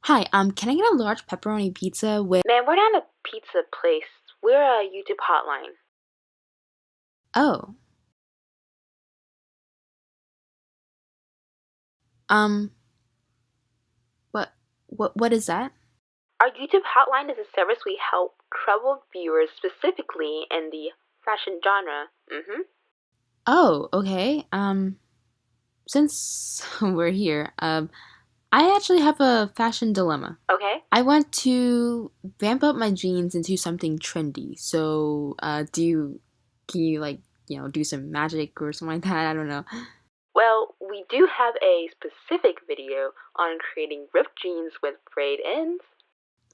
Hi, can I get a large pepperoni pizza with... Man, we're not a pizza place. We're a YouTube hotline. Oh, um, what, what is that? Our YouTube hotline is a service we help troubled viewers specifically in the fashion genre. Oh, okay. Since we're here, I actually have a fashion dilemma. Okay. I want to vamp up my jeans into something trendy. So, can you like, do some magic or something like that? I don't know. Well, we do have a specific video on creating ripped jeans with frayed ends.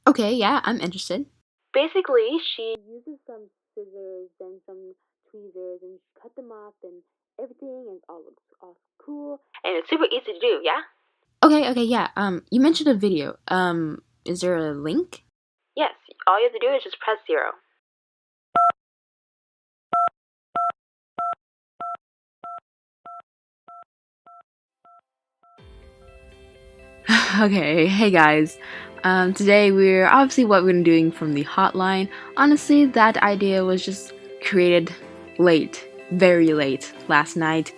Okay, yeah, I'm interested. Basically, she uses some scissors and some tweezers and cut them off and everything and all looks all cool. And it's super easy to do, yeah? Okay, yeah. You mentioned a video. Is there a link? Yes, all you have to do is just press 0. Okay, hey guys. Today we're obviously what we're doing from the hotline. Honestly, that idea was just created late, very late last night.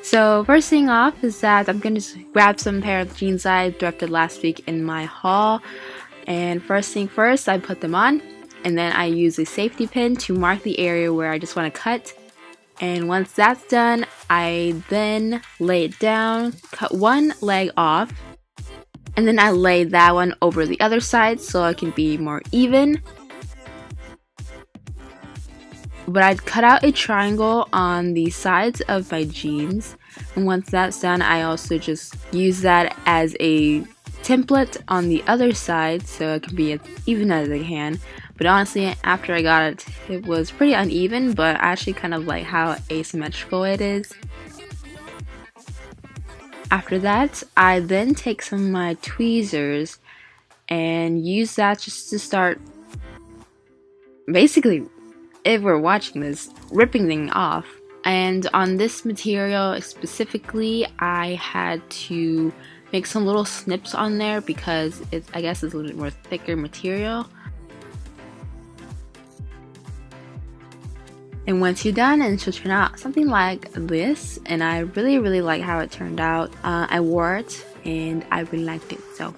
So first thing off is that I'm gonna just grab some pair of jeans I thrifted last week in my haul. And first thing first, I put them on, and then I use a safety pin to mark the area where I just want to cut. And once that's done, I then lay it down, cut one leg off, and then I lay that one over the other side so it can be more even. But I'd cut out a triangle on the sides of my jeans, and once that's done, I also just use that as a template on the other side so it can be as even as I can. But honestly, after I got it, it was pretty uneven, but I actually kind of like how asymmetrical it is. After that, I then take some of my tweezers and use that just to start, basically, if we're watching this, ripping things off. And on this material specifically, I had to make some little snips on there because I guess it's a little bit more thicker material. And once you're done, it should turn out something like this, and I really like how it turned out. I wore it and I really liked it. So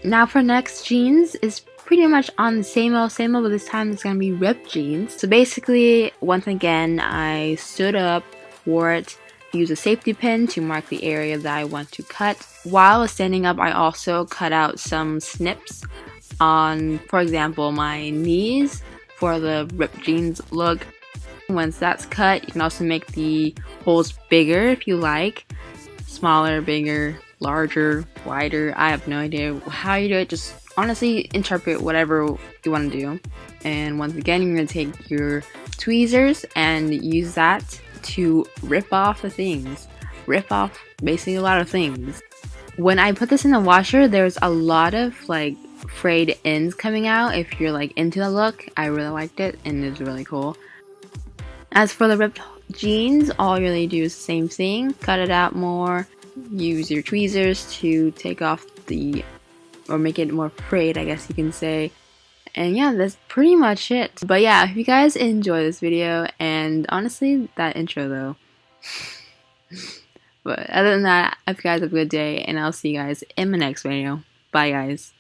now for next jeans is pretty much on the same old, but this time it's gonna be ripped jeans. So basically, once again, I stood up, wore it, used a safety pin to mark the area that I want to cut. While I was standing up, I also cut out some snips on, for example, my knees for the ripped jeans look. Once that's cut, you can also make the holes bigger if you like. Smaller, bigger, larger, wider. I have no idea how you do it. Just honestly interpret whatever you want to do. And once again, you're going to take your tweezers and use that to rip off the things. Rip off basically a lot of things. When I put this in the washer, there's a lot of like frayed ends coming out. If you're like into the look, I really liked it and it's really cool. As for the ripped jeans, all you really do is the same thing. Cut it out more. Use your tweezers to take off or make it more frayed, I guess you can say. And yeah, that's pretty much it. But yeah, if you guys enjoy this video, and honestly, that intro though. But other than that, I hope you guys have a good day, and I'll see you guys in my next video. Bye guys.